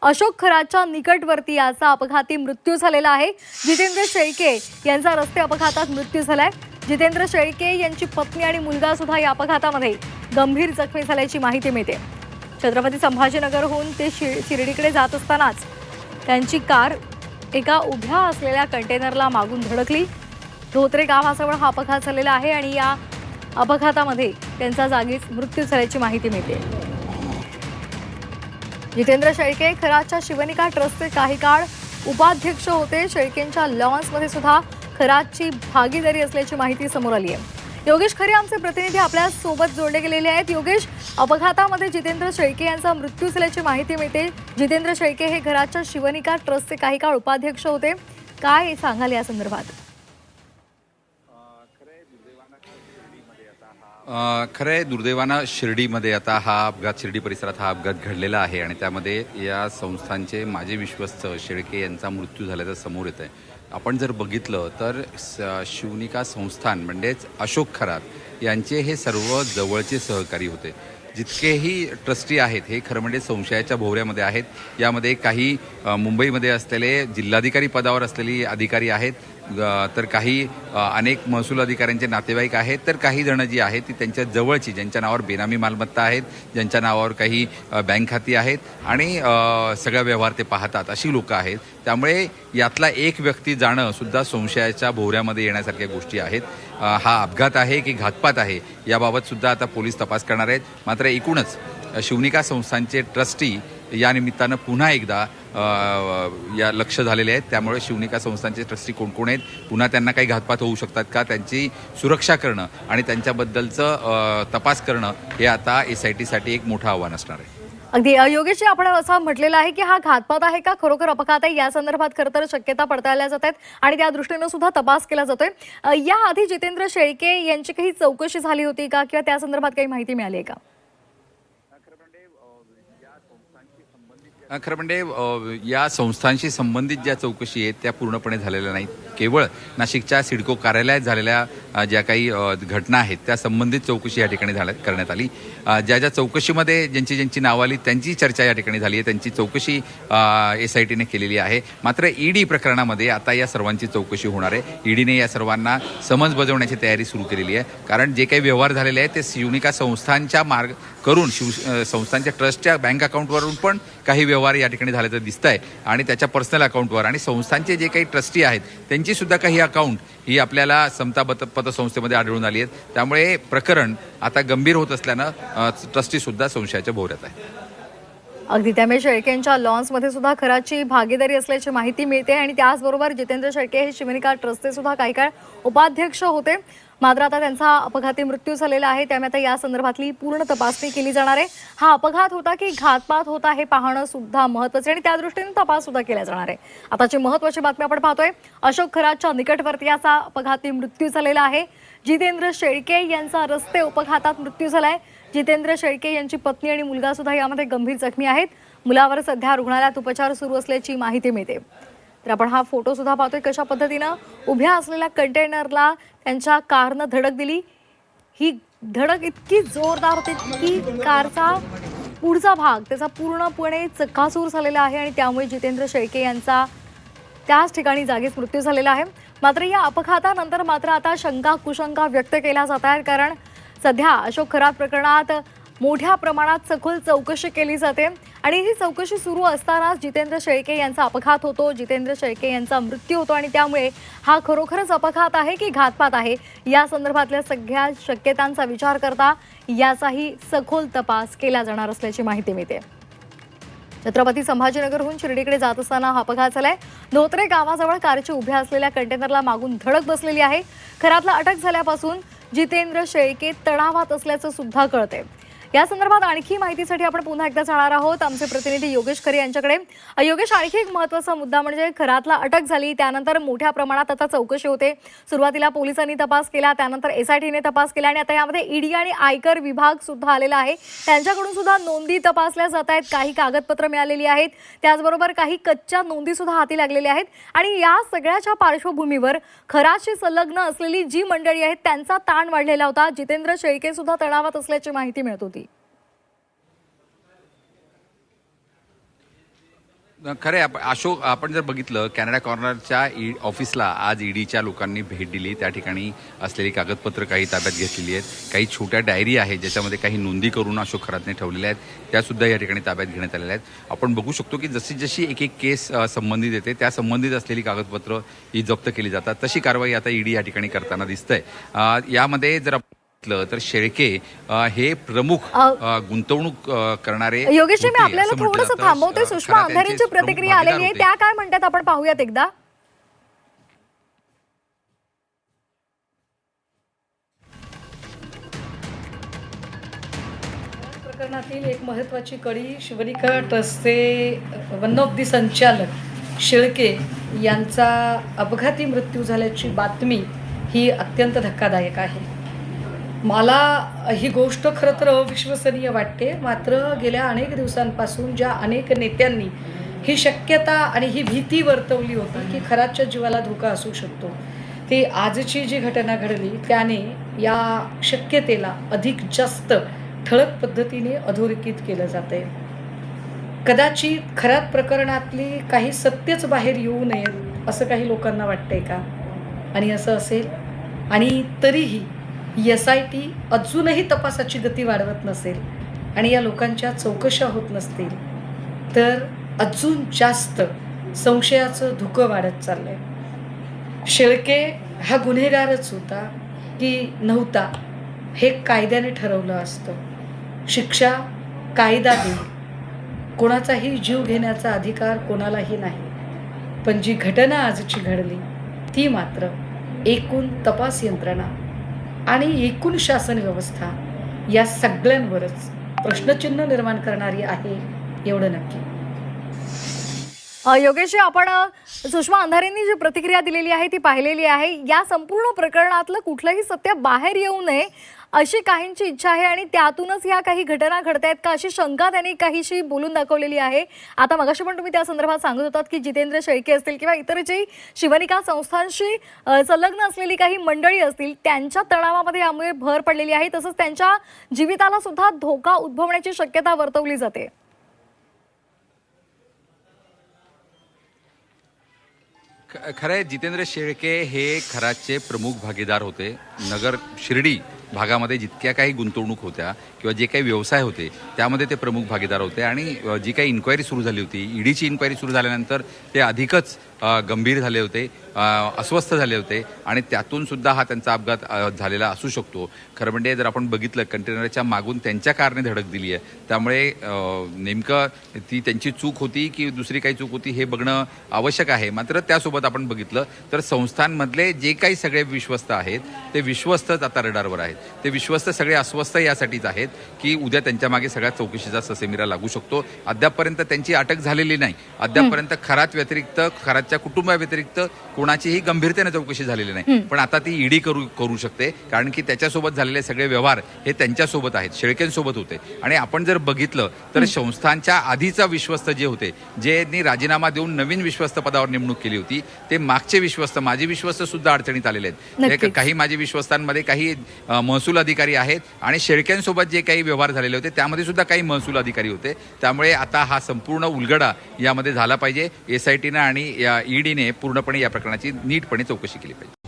अशोक खराच्या निकटवर्ती याचा अपघाती मृत्यू झालेला आहे। जितेंद्र शेळके यांचा रस्ते अपघातात मृत्यू झालाय। जितेंद्र शेळके यांची पत्नी आणि मुलगा सुद्धा या अपघातामध्ये गंभीर जखमी झाल्याची माहिती मिळते। छत्रपती संभाजीनगरहून ते शिर्डीकडे जात असतानाच त्यांची कार एका उभ्या असलेल्या कंटेनरला मागून धडकली। धोत्रे गावाजवळ हा अपघात झालेला आहे आणि या अपघातामध्ये त्यांचा जागीच मृत्यू झाल्याची माहिती मिळते। जितेंद्र शेळके खराच्या शिवनिका ट्रस्टचे काही काळ उपाध्यक्ष होते। शेळकेंच्या लॉन्समध्ये सुद्धा खराची भागीदारी असल्याची माहिती समोर आली आहे। योगेश खरे आमचे प्रतिनिधी आपल्या सोबत जोडले गेलेले आहेत। योगेश, अपघातामध्ये जितेंद्र शेळके यांचा मृत्यू झाल्याची माहिती मिळते। जितेंद्र शेळके हे खराच्या शिवनिका ट्रस्टचे काही काळ उपाध्यक्ष होते। काय सांगाल या संदर्भात? खरंय, दुर्दैवानं शिर्डीमध्ये आता हा अपघात, शिर्डी परिसरात हा अपघात घडलेला आहे आणि त्यामध्ये या संस्थांचे माजी विश्वस्त शेळके यांचा मृत्यू झाल्याचं समोर येत आहे। आपण जर बघितलं तर शिवनिका संस्थान म्हणजेच अशोक खरात यांचे हे सर्व जवळचे सहकारी होते। जितकेही ट्रस्टी आहेत हे खरं म्हणजे संशयाच्या भोवऱ्यामध्ये आहेत। यामध्ये काही मुंबईमध्ये असलेले जिल्हाधिकारी पदावर असलेली अधिकारी आहेत, तर काही अनेक महसूल अधिकाऱ्यांचे नातेवाईक आहेत, तर काही जण जी आहेत ती त्यांच्या जवळची, ज्यांच्या नावावर बेनामी मालमत्ता आहेत, ज्यांच्या नावावर काही बँक खाती आहेत आणि सगळा व्यवहार ते पाहतात, अशी लोकं आहेत। त्यामुळे यातला एक व्यक्ती जाणं सुद्धा संशयाच्या भोवऱ्यामध्ये येण्यासारख्या गोष्टी आहेत। हा अपघात आहे की घातपात आहे याबाबत सुद्धा आता पोलीस तपास करणार आहेत। मात्र एकूणच शिवनिका संस्थांचे ट्रस्टी या निमित्तानं पुन्हा एकदा या लक्ष झालेले आहेत। त्यामुळे शिवनिका संस्थांचे ट्रस्टी कोण कोण आहेत, पुन्हा त्यांना काही घातपात होऊ शकतात का, त्यांची सुरक्षा करणं आणि त्यांच्याबद्दलचं तपास करणं हे आता SIT साठी एक मोठं आव्हान असणार आहे। अगदी योगेश, आपण असं म्हटलेलं आहे की हा घातपात आहे का खरोखर अपघात आहे, या संदर्भात खरं तर शक्यता पडताळल्या जात आहेत आणि त्या दृष्टीनं सुद्धा तपास केला जातोय। याआधी जितेंद्र शेळके यांची काही चौकशी झाली होती का किंवा त्या संदर्भात काही माहिती मिळाली आहे का? खरं म्हणजे या संस्थांशी संबंधित ज्या चौकशी आहेत त्या पूर्णपणे झालेल्या नाहीत। केवळ नाशिकच्या सिडको कार्यालयात झालेल्या ज्या काही घटना आहेत त्या संबंधित चौकशी या ठिकाणी करण्यात आली। ज्या चौकशीमध्ये ज्यांची नावं आली त्यांची चर्चा या ठिकाणी झाली आहे, त्यांची चौकशी SIT ने केलेली आहे। मात्र ED प्रकरणामध्ये आता या सर्वांची चौकशी होणार आहे। ED ने या सर्वांना समन्स बजावण्याची तयारी सुरू केलेली आहे, कारण जे काही व्यवहार झालेले आहेत ते शिवनिका संस्थांच्या मार्ग करून संस्थांच्या ट्रस्टच्या बँक अकाउंटवरून पण काही व्यवहार या ठिकाणी झाल्याचं दिसत आहे आणि त्याच्या पर्सनल अकाउंटवर आणि संस्थांचे जे काही ट्रस्टी आहेत त्यांची सुद्धा काही अकाउंट ही आपल्याला समता पतसंस्थेमध्ये आढळून आली आहेत। त्यामुळे प्रकरण आता गंभीर होत असल्यानं ट्रस्टी सुद्धा संशयाच्या भोवऱ्यात आहे। अगदी, त्यामुळे शेळकेंच्या लॉन्समध्ये सुद्धा खराची भागीदारी असल्याची माहिती मिळते आणि त्याचबरोबर जितेंद्र शेळके हे शिवनिका ट्रस्टचे सुद्धा काही काळ उपाध्यक्ष होते। मात्र आता त्यांचा अपघाती मृत्यू झालेला आहे, त्यामुळे आता या संदर्भातली पूर्ण तपासणी केली जाणार आहे। हा अपघात होता की घातपात होता हे पाहणं सुद्धा महत्त्वाचं आणि त्या दृष्टीने तपास सुद्धा केला जाणार आहे। आताची महत्त्वाची बातमी आपण पाहतोय, अशोक खराच्या निकटवर्ती याचा अपघाती मृत्यू झालेला आहे। जितेंद्र शेळके यांचा रस्ते अपघातात मृत्यू झालाय। जितेंद्र शेळके यांची पत्नी आणि मुलगा सुद्धा यामध्ये गंभीर जखमी आहेत। मुलावर सध्या रुग्णालयात उपचार सुरू असल्याची माहिती मिळते। तर आपण हा फोटो सुद्धा पाहतोय, कशा पद्धतीनं उभ्या असलेल्या कंटेनरला त्यांच्या कारनं धडक दिली। ही धडक इतकी जोरदार होती की कारचा पुढचा भाग त्याचा पूर्णपणे चक्काचूर झालेला आहे आणि त्यामुळे जितेंद्र शेळके यांचा त्याच ठिकाणी जागीच मृत्यू झालेला आहे। मात्र या अपघातानंतर मात्र आता शंका कुशंका व्यक्त केल्या जात आहेत, कारण सध्या अशोक खरात प्रकरणात मोठ्या प्रमाणात सखोल चौकशी केली जाते आणि ही चौकशी सुरू असताना जितेंद्र शेळके यांचा अपघात होतो, जितेंद्र शेळके यांचा मृत्यू होतो आणि त्यामुळे हा खरोखरच अपघात आहे की घातपात आहे या संदर्भातल्या सगळ्या शक्यतांचा विचार करता याचाही सखोल तपास केला जाणार असल्याची माहिती मिळते। छत्रपती संभाजीनगरहून शिर्डीकडे जात असताना हा अपघात झालाय। धोत्रे गावाजवळ कारची उभ्या असलेल्या कंटेनरला मागून धडक बसलेली आहे। खरातला अटक झाल्यापासून जितेंद्र शेळके तणावात असल्याचं सुद्धा कळतंय। या संदर्भात आणखी माहितीसाठी आपण पुन्हा एकदा जाणार आहोत आमचे प्रतिनिधी योगेश खरे यांच्याकडे। योगेश, आणखी एक महत्त्वाचा मुद्दा म्हणजे खरातला अटक झाली, त्यानंतर मोठ्या प्रमाणात आता चौकशी होते। सुरुवातीला पोलिसांनी तपास केला, त्यानंतर SIT ने तपास केला आणि आता यामध्ये ED आणि आयकर विभाग सुद्धा आलेला आहे। त्यांच्याकडून सुद्धा नोंदी तपासल्या जात आहेत, काही कागदपत्र मिळालेली आहेत, त्याचबरोबर काही कच्च्या नोंदी सुद्धा हाती लागलेल्या आहेत आणि या सगळ्याच्या पार्श्वभूमीवर खराशी संलग्न असलेली जी मंडळी आहेत त्यांचा ताण वाढलेला होता। जितेंद्र शेळके सुद्धा तणावात असल्याची माहिती मिळत होती। खरं आहे. अशोक, आपण जर बघितलं कॅनडा कॉर्नरच्या ऑफिसला आज ईडीच्या लोकांनी भेट दिली. त्या ठिकाणी असलेली कागदपत्र काही ताब्यात घेतलेली आहेत. काही छोट्या डायरी आहेत ज्याच्यामध्ये काही नोंदी करून अशोक खरातने ठेवलेल्या आहेत, त्यासुद्धा या ठिकाणी ताब्यात घेण्यात आलेल्या आहेत. आपण बघू शकतो की जशी जशी एक एक केस संबंधित येते त्या संबंधित असलेली कागदपत्र ही जप्त केली जातात. तशी कारवाई आता ईडी या ठिकाणी करताना दिसतंय. यामध्ये जर तर शेळके हे प्रमुख गुंतवणूक करणारे. योगेश, मी होते, आपल्याला असं म्हटलं थोडंसं जातं. थांबवतोय. सुषमा खरा त्यांचे अंधारेंची प्रमुख प्रतिक्रिया भागीदार आलेली आहे, होते. त्या काय म्हणतात आपण पाहूयात एकदा. प्रकरणातील एक महत्त्वाची कडी शिवनिका ट्रस्टचे वन ऑफ दी संचालक शेळके यांचा अपघाती मृत्यू झाल्याची बातमी ही अत्यंत धक्कादायक आहे. मला ही गोष्ट खरं तर अविश्वसनीय वाटते. मात्र गेल्या अनेक दिवसांपासून ज्या अनेक नेत्यांनी ही शक्यता आणि ही भीती वर्तवली होती की खराच्या जीवाला धोका असू शकतो, ती आजची जी घटना घडली त्याने या शक्यतेला अधिक जास्त ठळक पद्धतीने अधोरेखित केलं जात आहे. कदाचित खरात प्रकरणातली काही सत्यच बाहेर येऊ नयेत असं काही लोकांना वाटतंय का? आणि असं असेल आणि तरीही SIT अजूनही तपासाची गती वाढवत नसेल आणि या लोकांच्या चौकशा होत नसतील तर अजून जास्त संशयाचं धुकं वाढत चाललंय. शेळके हा गुन्हेगारच होता की नव्हता हे कायद्याने ठरवलं असतं. शिक्षा कायदा देईल, कोणाचाही जीव घेण्याचा अधिकार कोणालाही नाही. पण जी घटना आजची घडली ती मात्र एकूण तपास यंत्रणा आणि एकूण शासन व्यवस्था या सगळ्यांवरच प्रश्नचिन्ह निर्माण करणारी आहे, एवढं नक्की. योगेश, आपण सुषमा अंधारेंनी जी प्रतिक्रिया दिलेली आहे ती पाहिलेली आहे. या संपूर्ण प्रकरणातलं कुठलंही सत्य बाहेर येऊ नये अशी काहींची इच्छा आहे आणि त्यातूनच ह्या काही घटना घडतायत का अशी शंका त्यांनी काहीशी बोलून दाखवलेली आहे. आता मगाशी पण तुम्ही त्या संदर्भात सांगत होतात की जितेंद्र शेळके असतील किंवा इतर जी शिवनिका संस्थांशी संलग्न असलेली काही मंडळी असतील त्यांच्या तणावामध्ये यामुळे भर पडलेली आहे. तसंच त्यांच्या जीविताला सुद्धा धोका उद्भवण्याची शक्यता वर्तवली जाते. खरं आहे, जितेंद्र शेळके हे खराचे प्रमुख भागीदार होते. नगर शिर्डी भागामध्ये जितक्या काही गुंतवणूक होत्या किंवा जे काही व्यवसाय होते त्यामध्ये ते प्रमुख भागीदार होते. आणि जी काही इन्क्वायरी सुरू झाली होती, ईडीची इन्क्वायरी सुरू झाल्यानंतर ते अधिकच गंभीर झाले होते, अस्वस्थ झाले होते आणि त्यातून सुद्धा हा त्यांचा अपघात झालेला असू शकतो. खरं म्हणजे जर आपण बघितलं कंटेनरच्या मागून त्यांच्या कारने धडक दिली आहे, त्यामुळे नेमकं ती त्यांची चूक होती की दुसरी काही चूक होती हे बघणं आवश्यक आहे. मात्र त्यासोबत आपण बघितलं तर संस्थांमधले जे काही सगळे विश्वस्त आहेत ते विश्वस्तच आता रडारवर आहेत. ते विश्वस्त सगळे अस्वस्थ यासाठीच आहेत की उद्या त्यांच्या मागे सगळ्या चौकशीचा ससेमिरा लागू शकतो. अद्यापपर्यंत त्यांची अटक झालेली नाही. अद्यापपर्यंत खरात व्यतिरिक्त, खरातच्या कुटुंबाव्यतिरिक्त कोणाचीही गंभीरतेने चौकशी झालेली नाही. पण आता ती ईडी करू शकते, कारण की त्याच्यासोबत झालेले सगळे व्यवहार हे त्यांच्यासोबत आहेत, शेळकेंसोबत होते. आणि आपण जर बघितलं तर संस्थांच्या आधीचा विश्वस्त जे होते, ज्यांनी राजीनामा देऊन नवीन विश्वस्त पदावर नेमणूक केली होती, ते मागचे विश्वस्त, माजी विश्वस्त सुद्धा अडचणीत आलेले आहेत. काही माजी विश्वस्तांमध्ये काही महसूल अधिकारी आहेत आणि शेळक्यांसोबत जे काही व्यवहार झालेले होते त्यामध्ये सुद्धा काही महसूल अधिकारी होते. त्यामुळे आता हा संपूर्ण उलगडा यामध्ये झाला पाहिजे. SITनं आणि या ईडीने पूर्णपणे या प्रकरणाची नीटपणे चौकशी केली पाहिजे.